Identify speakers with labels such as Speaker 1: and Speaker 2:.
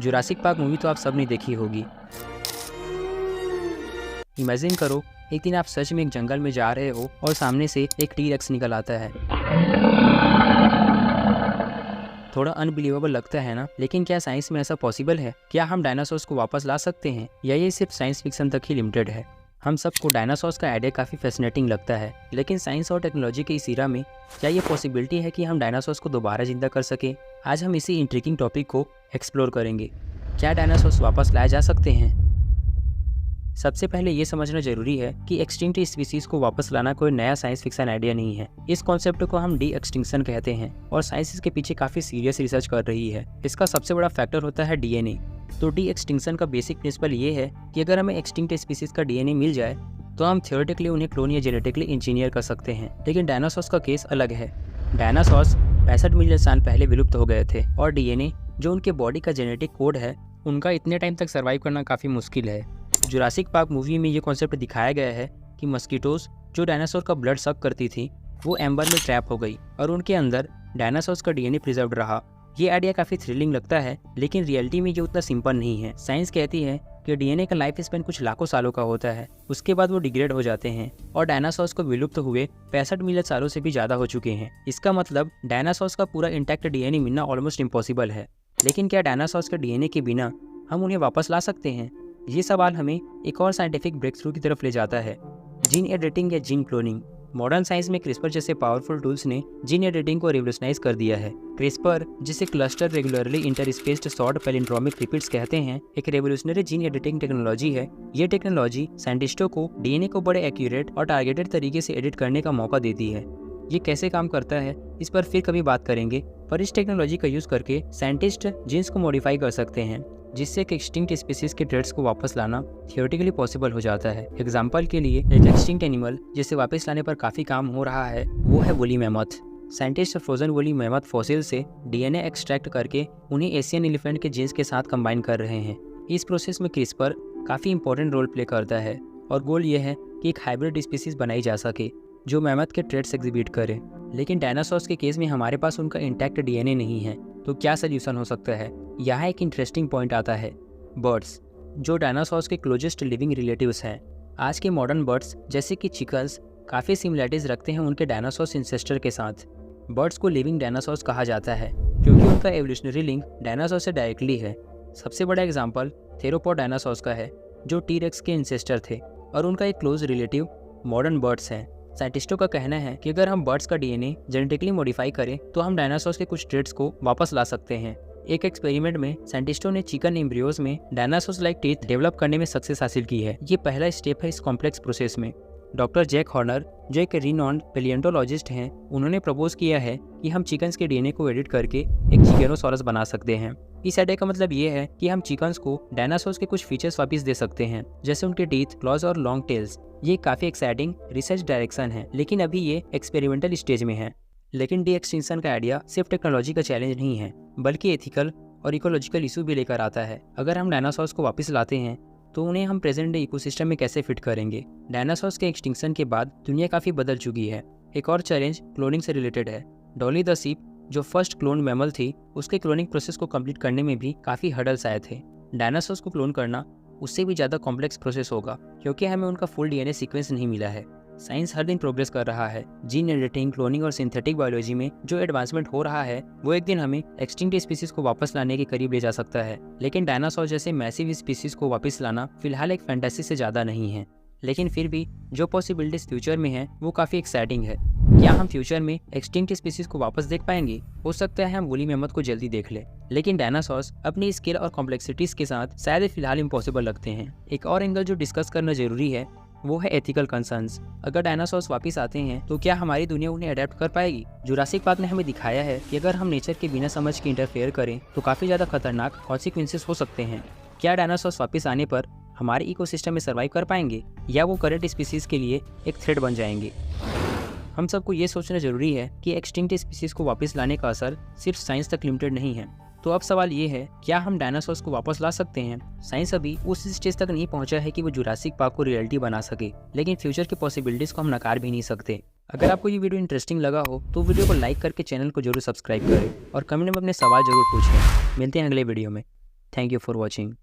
Speaker 1: Jurassic park movie तो आप सब ने देखी होगी। इमेजिन करो एक दिन आप सच में एक जंगल में जा रहे हो और सामने से एक टी-रेक्स निकल आता है। थोड़ा अनबिलीवेबल लगता है ना, लेकिन क्या साइंस में ऐसा पॉसिबल है? क्या हम डायनासोर्स को वापस ला सकते हैं या ये सिर्फ साइंस फिक्शन तक ही लिमिटेड है? हम सबको डायनासोर्स का आइडिया काफ़ी फैसिनेटिंग लगता है, लेकिन साइंस और टेक्नोलॉजी के इस एरा में क्या ये पॉसिबिलिटी है कि हम डायनासोर्स को दोबारा जिंदा कर सकें? आज हम इसी इंट्रिगिंग टॉपिक को एक्सप्लोर करेंगे। क्या डायनासोर्स वापस लाए जा सकते हैं? सबसे पहले ये समझना जरूरी है कि एक्सटिंक्ट स्पीसीज को वापस लाना कोई नया साइंस फिक्शन आइडिया नहीं है। इस कॉन्सेप्ट को हम डी एक्सटिंक्शन कहते हैं और साइंस इसके पीछे काफ़ी सीरियस रिसर्च कर रही है। इसका सबसे बड़ा फैक्टर होता है डीएनए। तो डी एक्सटिंक्शन का बेसिक प्रिंसिपल ये है कि अगर हमें एक्सटिंक्ट स्पीसीज का डीएनए मिल जाए तो हम थियोरेटिकली उन्हें क्लोन या जेनेटिकली इंजीनियर कर सकते हैं। लेकिन डायनासोर्स का केस अलग है। डायनासोर्स 65 मिलियन साल पहले विलुप्त हो गए थे और डीएनए जो उनके बॉडी का जेनेटिक कोड है, उनका इतने टाइम तक सर्वाइव करना काफ़ी मुश्किल है। जुरासिक पार्क मूवी में ये कॉन्सेप्ट दिखाया गया है कि मस्कीटोज जो डायनासोर का ब्लड सक करती थी वो एम्बर में ट्रैप हो गई और उनके अंदर डायनासोर्स का डीएनए प्रिजर्व्ड रहा। ये आइडिया काफ़ी थ्रिलिंग लगता है, लेकिन रियलिटी में ये उतना सिंपल नहीं है। साइंस कहती है कि डीएनए का लाइफ स्पैन कुछ लाखों सालों का होता है, उसके बाद वो डिग्रेड हो जाते हैं और डायनासोर्स को विलुप्त हुए 65 मिलियन सालों से भी ज़्यादा हो चुके हैं। इसका मतलब डायनासोर्स का पूरा इंटैक्ट डीएनए मिलना ऑलमोस्ट इम्पॉसिबल है। लेकिन क्या डायनासोर्स के डीएनए के बिना हम उन्हें वापस ला सकते हैं? ये सवाल हमें एक और साइंटिफिक ब्रेक थ्रू की तरफ ले जाता है, जीन एडिटिंग या जीन क्लोनिंग। मॉडर्न साइंस में क्रिस्पर जैसे पावरफुल टूल्स ने जीन एडिटिंग को रिवोल्यूशनाइज कर दिया है। क्रिस्पर, जिसे cluster regularly interspaced short palindromic repeats कहते हैं, एक रेवोल्यूशनरी जीन एडिटिंग टेक्नोलॉजी है। ये टेक्नोलॉजी साइंटिस्टों को डीएनए को बड़े एक्यूरेट और टारगेटेड तरीके से एडिट करने का मौका देती है। ये कैसे काम करता है इस पर फिर कभी बात करेंगे, पर इस टेक्नोलॉजी का यूज करके साइंटिस्ट जीन्स को मॉडिफाई कर सकते हैं, जिससे एक एक्सटिंक्ट स्पीसीज के ट्रेड्स को वापस लाना थियोरेटिकली पॉसिबल हो जाता है। एग्जाम्पल के लिए एक एक्सटिंक्ट एनिमल जिसे वापस लाने पर काफ़ी काम हो रहा है वो है woolly mammoth. Scientist frozen woolly mammoth fossil से डीएनए एक्सट्रैक्ट करके उन्हें एशियन एलिफेंट के जीन्स के साथ कंबाइन कर रहे हैं। इस प्रोसेस में क्रिस्पर काफ़ी इंपॉर्टेंट रोल प्ले करता है और गोल ये है कि एक हाइब्रिड स्पीसीज बनाई जा सके जो मैमथ के ट्रेड्स एग्जिबिट करे। लेकिन डायनासोर्स के केस में हमारे पास उनका इंटैक्ट डीएनए नहीं है, तो क्या सोल्यूशन हो सकता है? यहाँ एक इंटरेस्टिंग पॉइंट आता है, बर्ड्स, जो डायनासोर्स के क्लोजेस्ट लिविंग रिलेटिव्स हैं। आज के मॉडर्न बर्ड्स जैसे कि चिकन्स काफ़ी सिमिलरिटीज रखते हैं उनके डायनासोर्स इंसेस्टर के साथ। बर्ड्स को लिविंग डायनासोर्स कहा जाता है क्योंकि उनका एवोल्यूशनरी लिंक डायनासोर से डायरेक्टली है। सबसे बड़ा एग्जाम्पल थेरोपॉड डायनासोर्स का है जो टी-रेक्स के इंसेस्टर थे और उनका एक क्लोज रिलेटिव मॉडर्न बर्ड्स हैं। साइंटिस्टों का कहना है कि अगर हम बर्ड्स का डीएनए जेनेटिकली मॉडिफाई करें तो हम डायनासोर्स के कुछ ट्रेड्स को वापस ला सकते हैं। एक एक्सपेरिमेंट में साइंटिस्टों ने चिकन एम्ब्रियोज में डायनासोर्स लाइक टीथ डेवलप करने में सक्सेस हासिल की है। ये पहला स्टेप है इस कॉम्प्लेक्स प्रोसेस में। डॉक्टर जैक हॉर्नर, जो एक रिनॉन्ड पेलियोंटोलॉजिस्ट हैं, उन्होंने प्रपोज किया है कि हम चिकन्स के डीएनए को एडिट करके एक चिकेनोसॉरस बना सकते हैं। इस आइडिया का मतलब ये है कि हम चिकन्स को डायनासोर्स के कुछ फीचर्स वापस दे सकते हैं, जैसे उनके टीथ, क्लॉज और लॉन्ग टेल्स। ये काफ़ी एक्साइटिंग रिसर्च डायरेक्शन है, लेकिन अभी ये एक्सपेरिमेंटल स्टेज में है। लेकिन डी एक्सटिंक्शन का आइडिया सिर्फ टेक्नोलॉजी का चैलेंज नहीं है, बल्कि एथिकल और इकोलॉजिकल इशू भी लेकर आता है। अगर हम डायनासोर्स को वापस लाते हैं तो उन्हें हम प्रेजेंट डे इकोसिस्टम में कैसे फिट करेंगे? डायनासोर्स के एक्सटिंक्शन के बाद दुनिया काफ़ी बदल चुकी है। एक और चैलेंज क्लोनिंग से रिलेटेड है। डॉली द शीप, जो फर्स्ट क्लोन मैमल थी, उसके क्लोनिंग प्रोसेस को कंप्लीट करने में भी काफ़ी हर्डल्स आए थे। डायनासोर्स को क्लोन करना उससे भी ज़्यादा कॉम्प्लेक्स प्रोसेस होगा क्योंकि हमें उनका फुल डीएनए सीक्वेंस नहीं मिला है। साइंस हर दिन प्रोग्रेस कर रहा है। जीन एडिटिंग, क्लोनिंग और सिंथेटिक बायोलॉजी में जो एडवांसमेंट हो रहा है वो एक दिन हमें एक्सटिंक्ट स्पीसीज को वापस लाने के करीब ले जा सकता है। लेकिन डायनासोर जैसे मैसिव स्पीसीज को वापस लाना फिलहाल एक फैंटेसी से ज़्यादा नहीं है। लेकिन फिर भी जो पॉसिबिलिटीज फ्यूचर में है वो काफ़ी एक्साइटिंग है। क्या हम फ्यूचर में एक्सटिंक्ट स्पीसीज को वापस देख पाएंगे? हो सकता है हम वूली मैमथ को जल्दी देख ले, लेकिन डायनासोर्स अपनी स्केल और कॉम्प्लेक्सिटीज के साथ शायद फिलहाल इम्पॉसिबल लगते हैं। एक और एंगल जो डिस्कस करना जरूरी है वो है एथिकल कंसर्न्स। अगर डायनासोर्स वापस आते हैं तो क्या हमारी दुनिया उन्हें अडेप्ट कर पाएगी? जुरासिक पार्क ने हमें दिखाया है कि अगर हम नेचर के बिना समझ के इंटरफेयर करें तो काफ़ी ज़्यादा खतरनाक कॉन्सिक्वेंसेस हो सकते हैं। क्या डायनासोर्स वापस आने पर हमारे इकोसिस्टम में सर्वाइव कर पाएंगे या वो करंट स्पीसीज के लिए एक थ्रेट बन जाएंगे? हम सबको ये सोचना जरूरी है कि एक्सटिंक्ट स्पीसीज को वापस लाने का असर सिर्फ साइंस तक लिमिटेड नहीं है। तो अब सवाल ये है, क्या हम डायनासोर्स को वापस ला सकते हैं? साइंस अभी उस स्टेज तक नहीं पहुंचा है कि वो जुरासिक पार्क को रियलिटी बना सके, लेकिन फ्यूचर की पॉसिबिलिटीज को हम नकार भी नहीं सकते। अगर आपको ये वीडियो इंटरेस्टिंग लगा हो तो वीडियो को लाइक करके चैनल को जरूर सब्सक्राइब करें और कमेंट में अपने सवाल जरूर पूछें। मिलते हैं अगले वीडियो में। Thank you for watching.